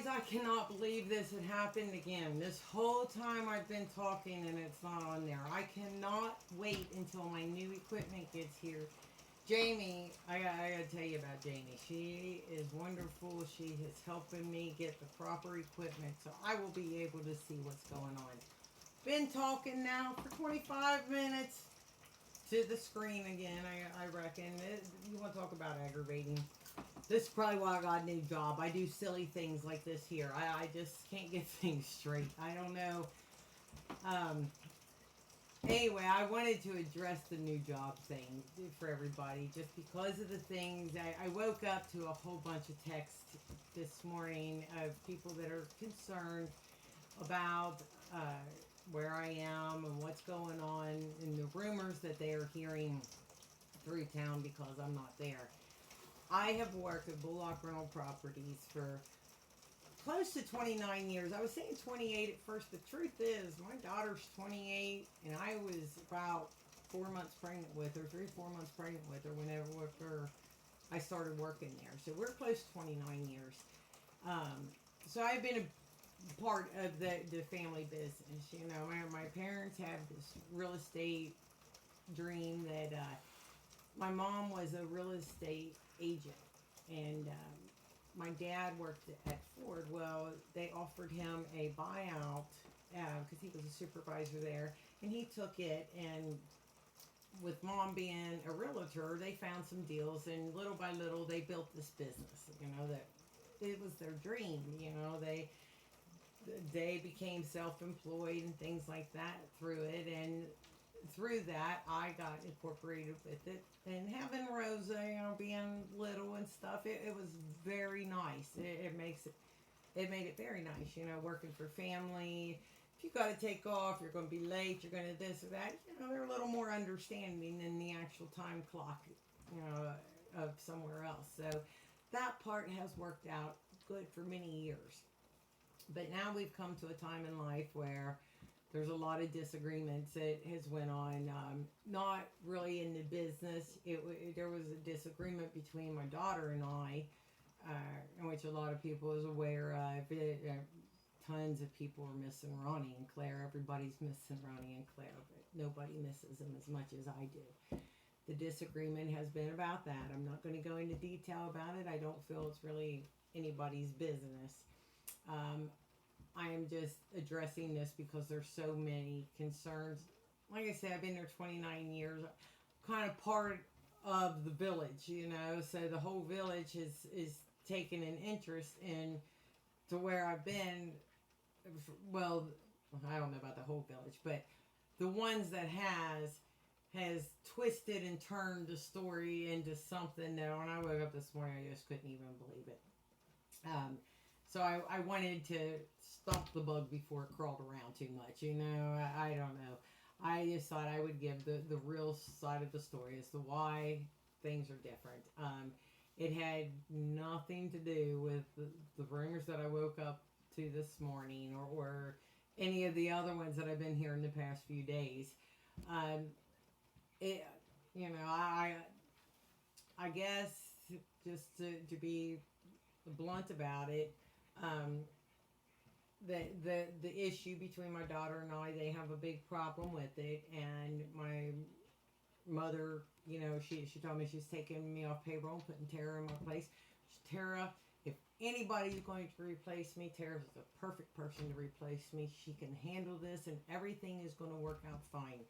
guys, I cannot believe this had happened again. This whole time I've been talking and it's not on there. I cannot wait until my new equipment gets here. Jamie, I gotta tell you about Jamie. She is wonderful. She is helping me get the proper equipment so I will be able to see what's going on. Been talking now for 25 minutes to the screen again, I reckon. You want to talk about aggravating? This is probably why I got a new job. I do silly things like this here. I just can't get things straight. I don't know. Um, anyway, I wanted to address the new job thing for everybody just because of the things. I woke up to a whole bunch of texts this morning of people that are concerned about where I am and what's going on and the rumors that they are hearing through town because I'm not there. I have worked at Bullock rental properties for close to 29 years. I was saying 28 at first. The truth is, my daughter's 28, and I was about 4 months pregnant with her, 3 or 4 months pregnant with her whenever I started working there. So we're close to 29 years. So I've been a part of the family business. You know, my parents have this real estate dream that my mom was a real estate agent, and my dad worked at Ford. Well, they offered him a buyout because he was a supervisor there, and he took it. And with mom being a realtor, they found some deals, and little by little, they built this business. You know, that it was their dream. You know, they became self-employed and things like that through it, and through that I got incorporated with it. And having Rosa, you know, being little and stuff, it was very nice. It made it very nice, you know, working for family. If you got to take off, you're going to be late, you're going to this or that, you know, they're a little more understanding than the actual time clock, you know, of somewhere else. So that part has worked out good for many years. But now we've come to a time in life where there's a lot of disagreements that has went on. Not really in the business. There was a disagreement between my daughter and I, in which a lot of people is aware of. Tons of people are missing Ronnie and Claire. Everybody's missing Ronnie and Claire, but nobody misses them as much as I do. The disagreement has been about that. I'm not going to go into detail about it. I don't feel it's really anybody's business. I am just addressing this because there's so many concerns. Like I said, I've been there 29 years. Kind of part of the village, you know. So the whole village is taken an interest in to where I've been. Well, I don't know about the whole village, but the ones that has twisted and turned the story into something that when I woke up this morning, I just couldn't even believe it. So I wanted to stop the bug before it crawled around too much. You know, I don't know. I just thought I would give the real side of the story as to why things are different. It had nothing to do with the rumors that I woke up to this morning or any of the other ones that I've been hearing the past few days. It, you know, I guess just to be blunt about it, the issue between my daughter and I, they have a big problem with it, and my mother, you know, she told me she's taking me off payroll and putting Tara in my place. Tara, if anybody's going to replace me, Tara's the perfect person to replace me. She can handle this, and everything is going to work out fine.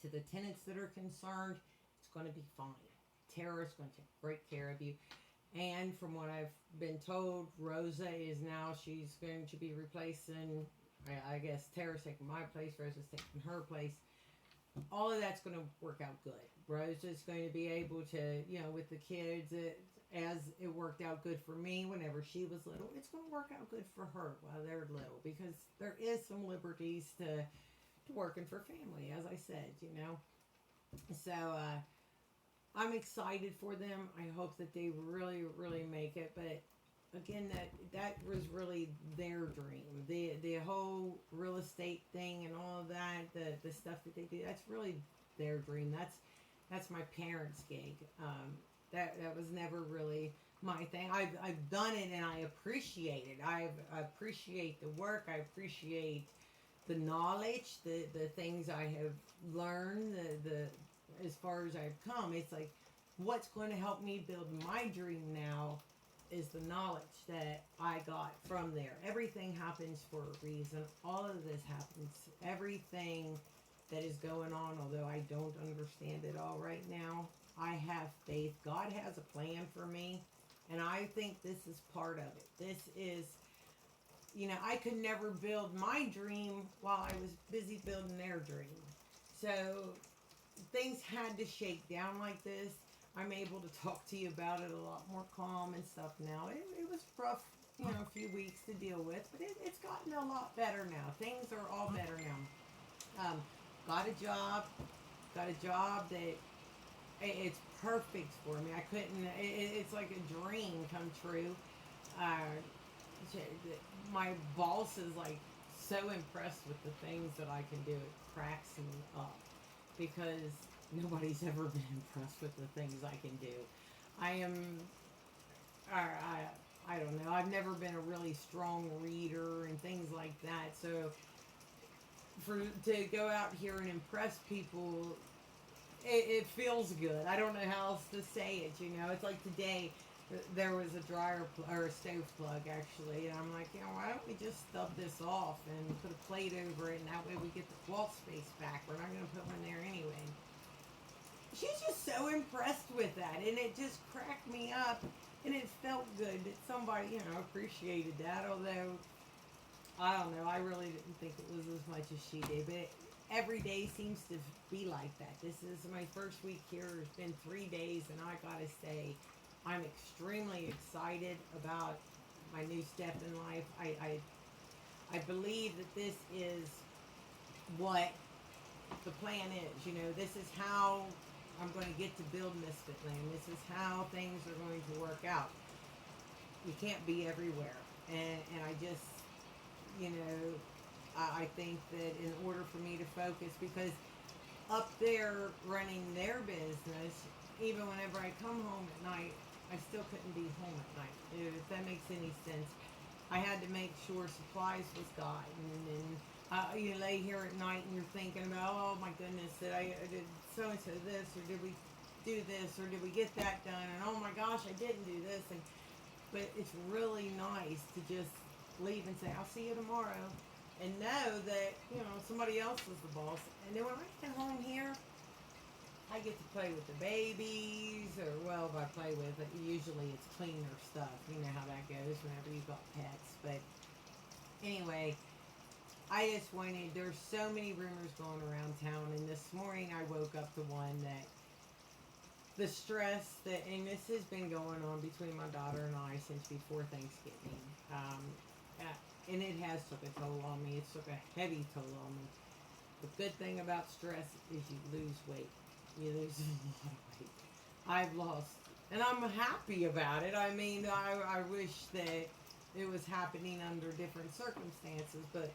To the tenants that are concerned, it's going to be fine. Tara's going to take great care of you. And from what I've been told, Rosa is now, she's going to be replacing, I guess Tara's taking my place, Rosa's taking her place. All of that's going to work out good. Rosa's going to be able to, you know, with the kids, as it worked out good for me whenever she was little, it's going to work out good for her while they're little, because there is some liberties to working for family, as I said, you know. So, I'm excited for them. I hope that they really, really make it. But again, that was really their dream. The whole real estate thing and all of that, the stuff that they do, that's really their dream. That's my parents' gig. That was never really my thing. I've done it and I appreciate it. I appreciate the work. I appreciate the knowledge, the things I have learned, the as far as I've come. It's like what's going to help me build my dream now is the knowledge that I got from there. Everything happens for a reason. All of this happens. Everything that is going on, although I don't understand it all right now, I have faith. God has a plan for me, and I think this is part of it. This is, I could never build my dream while I was busy building their dream. So things had to shake down like this. I'm able to talk to you about it a lot more calm and stuff now. It was rough, a few weeks to deal with, but it's gotten a lot better now. Things are all better now. Got a job, that it's perfect for me. I couldn't. It's like a dream come true. Uh, my boss is like so impressed with the things that I can do. It cracks me up because nobody's ever been impressed with the things I can do. I am. I don't know. I've never been a really strong reader and things like that. So to go out here and impress people, it feels good. I don't know how else to say it. It's like today there was a dryer or a stove plug actually, and I'm like, why don't we just stub this off and put a plate over it, and that way we get the wall space back. We're not going to put one there anyway. She's just so impressed with that, and it just cracked me up, and it felt good that somebody appreciated that. Although I don't know, I really didn't think it was as much as she did, but every day seems to be like that. This is my first week here. It's been 3 days, and I gotta say, I'm extremely excited about my new step in life. I believe that this is what the plan is. This is how I'm going to get to build Misfitland. This is how things are going to work out. You can't be everywhere, and I just, I think that in order for me to focus, because up there running their business, even whenever I come home at night, I still couldn't be home at night, if that makes any sense. I had to make sure supplies was gotten, and you lay here at night and you're thinking about, oh my goodness, did so-and-so this, or did we do this, or did we get that done, and oh my gosh, I didn't do this, but it's really nice to just leave and say, I'll see you tomorrow, and know that, somebody else is the boss. And then when I get home here, I get to play with the babies, or, well, if I play with it, usually it's clean their stuff. You know how that goes whenever you've got pets. But anyway, I just wanted, there's so many rumors going around town, and this morning I woke up to one that the stress that, and this has been going on between my daughter and I since before Thanksgiving. And it has took a toll on me. It's took a heavy toll on me. The good thing about stress is you lose weight. You lose a lot of weight. I've lost, and I'm happy about it. I mean, I wish that it was happening under different circumstances, but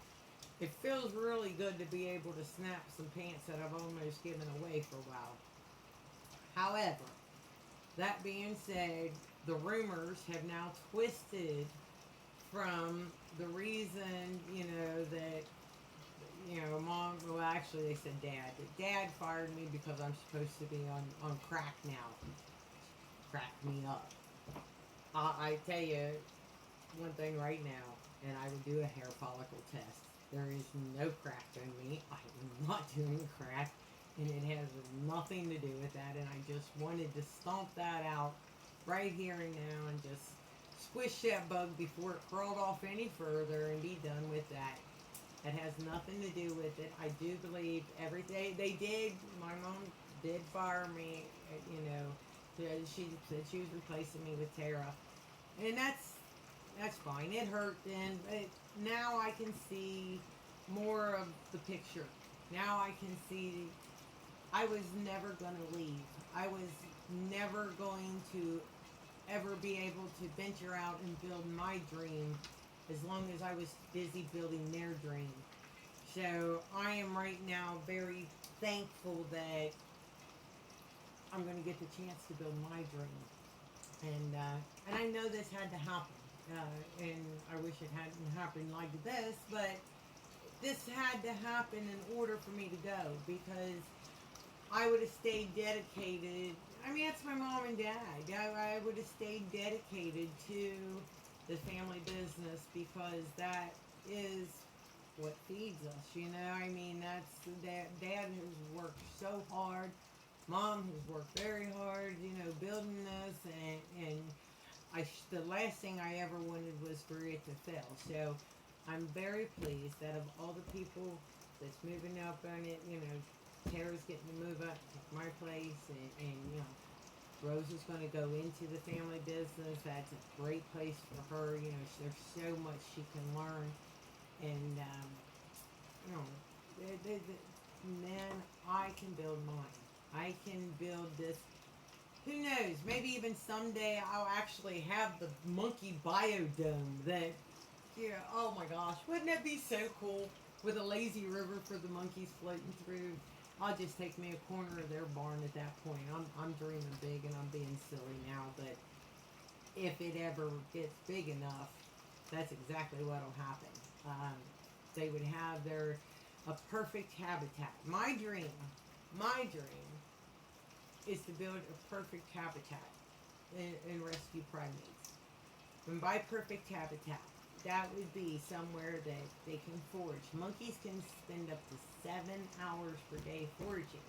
it feels really good to be able to snap some pants that I've almost given away for a while. However, that being said, the rumors have now twisted from the reason, that, mom, well, actually they said dad. Dad fired me because I'm supposed to be on crack now. Cracked me up. I tell you one thing right now, and I would do a hair follicle test. There is no crack in me. I am not doing crack, and it has nothing to do with that, and I just wanted to stomp that out right here and now and just squish that bug before it crawled off any further and be done with that. It has nothing to do with it. I do believe every day they did. My mom did fire me. She said she was replacing me with Tara, and that's fine. It hurt then, but now I can see more of the picture. Now I can see I was never going to leave. I was never going to ever be able to venture out and build my dream as long as I was busy building their dream. So I am right now very thankful that I'm going to get the chance to build my dream. And I know this had to happen. And I wish it hadn't happened like this, but this had to happen in order for me to go because I would have stayed dedicated. I mean, that's my mom and dad. I would have stayed dedicated to the family business because that is what feeds us, you know? I mean, that's dad has worked so hard. Mom has worked very hard, you know, building this, and the last thing I ever wanted was for it to fail. So I'm very pleased that of all the people that's moving up on it, you know, Tara's getting to move up to my place, and you know, Rose is going to go into the family business. That's a great place for her. You know, there's so much she can learn, and you know, then I can build mine. I can build this. Who knows? Maybe even someday I'll actually have the monkey biodome that, yeah, oh my gosh, wouldn't that be so cool? With a lazy river for the monkeys floating through. I'll just take me a corner of their barn at that point. I'm dreaming big and I'm being silly now, but if it ever gets big enough, that's exactly what'll happen. They would have a perfect habitat. My dream is to build a perfect habitat and rescue primates. And by perfect habitat, that would be somewhere that they can forage. Monkeys can spend up to 7 hours per day foraging.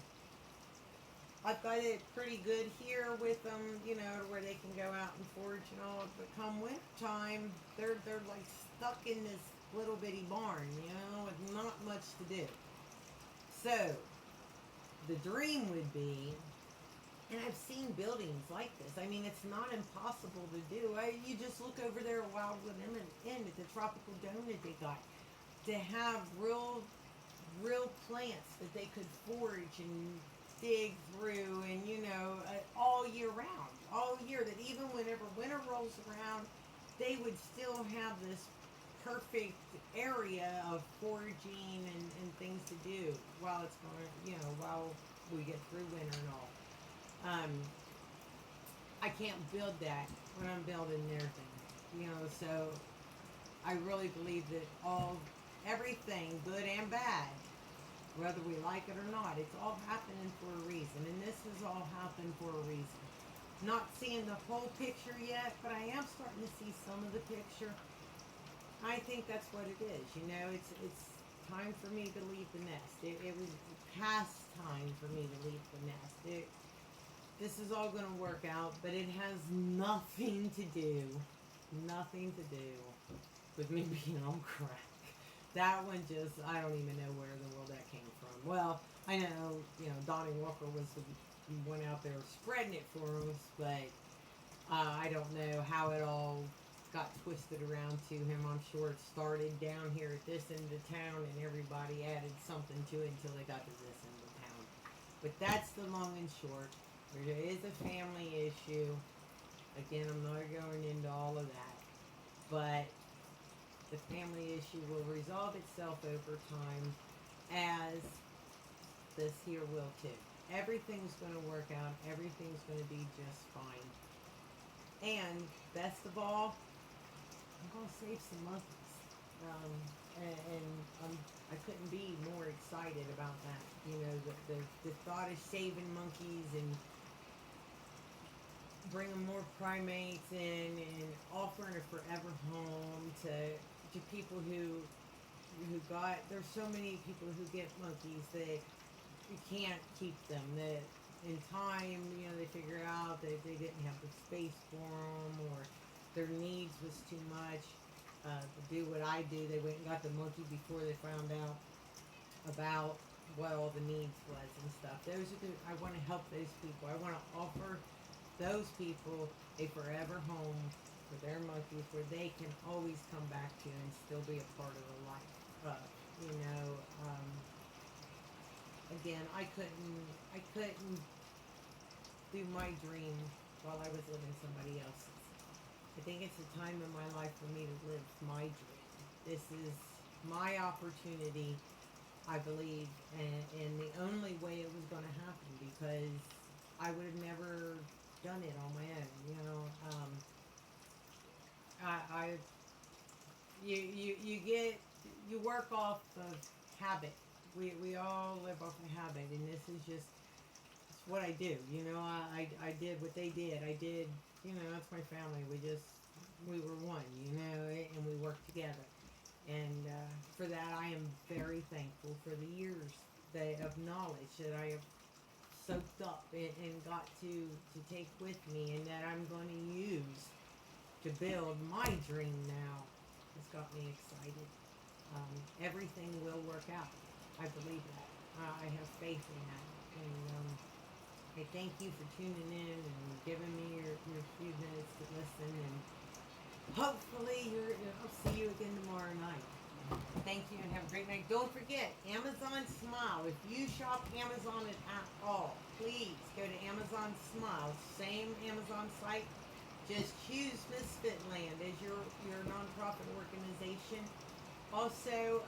I've got it pretty good here with them, you know, where they can go out and forage and all. But come winter time, they're like stuck in this little bitty barn, you know, with not much to do. So the dream would be, and I've seen buildings like this. I mean, it's not impossible to do. You just look over there at Wildwood Inn at the tropical dome that they got, to have real plants that they could forage and dig through, and you know, all year round, all year. That even whenever winter rolls around, they would still have this perfect area of foraging and things to do while it's going, you know, while we get through winter and all. Um, I can't build that when I'm building their thing, you know. So I really believe that everything, good and bad, whether we like it or not, it's all happening for a reason, and this has all happened for a reason. Not seeing the whole picture yet, but I am starting to see some of the picture. I think that's what it is. You know, it's time for me to leave the nest. It was past time for me to leave the nest. This is all going to work out, but it has nothing to do with me being on crack. That one just, I don't even know where in the world that came from. Well, I know, you know, Donnie Walker was the one out there spreading it for us, but I don't know how it all got twisted around to him. I'm sure it started down here at this end of town, and everybody added something to it until they got to this end of town. But that's the long and short. There is a family issue. Again, I'm not going into all of that. But the family issue will resolve itself over time, as this here will too. Everything's going to work out. Everything's going to be just fine. And best of all, I'm going to save some monkeys. And I couldn't be more excited about that. You know, the thought of saving monkeys and bringing more primates in and offering a forever home to people who got, there's so many people who get monkeys that you can't keep them, that in time, you know, they figure out that they didn't have the space for them, or their needs was too much to do what I do. They went and got the monkey before they found out about what all the needs was and stuff. I want to help those people. I want to offer those people a forever home for their monkeys, where they can always come back to and still be a part of the life. You know, again, I couldn't do my dream while I was living somebody else's. I think it's a time in my life for me to live my dream. This is my opportunity, I believe, and the only way it was going to happen, because I would have never done it on my own. You know, I you get you work off of habit. We all live off of habit, and this is just it's what I do. You know, I did what they did. I did. You know, that's my family. We were one. You know, and we worked together. And for that, I am very thankful for the years of knowledge that I have soaked up and got to take with me, and that I'm going to use to build my dream now. It's got me excited. Everything will work out. I believe that. I have faith in that. And I thank you for tuning in and giving me your few minutes to listen. And hopefully I'll see you again tomorrow night. Thank you and have a great night. Don't forget, Amazon Smile. If you shop Amazon at all, please go to Amazon Smile. Same Amazon site. Just choose Misfitland as your nonprofit organization. Also,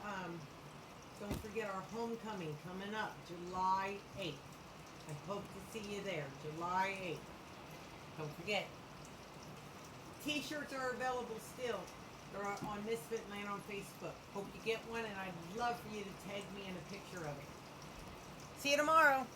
don't forget our homecoming coming up July 8th. I hope to see you there, July 8th. Don't forget, T-shirts are available still. They're on Misfitland on Facebook. Hope you get one, and I'd love for you to tag me in a picture of it. See you tomorrow.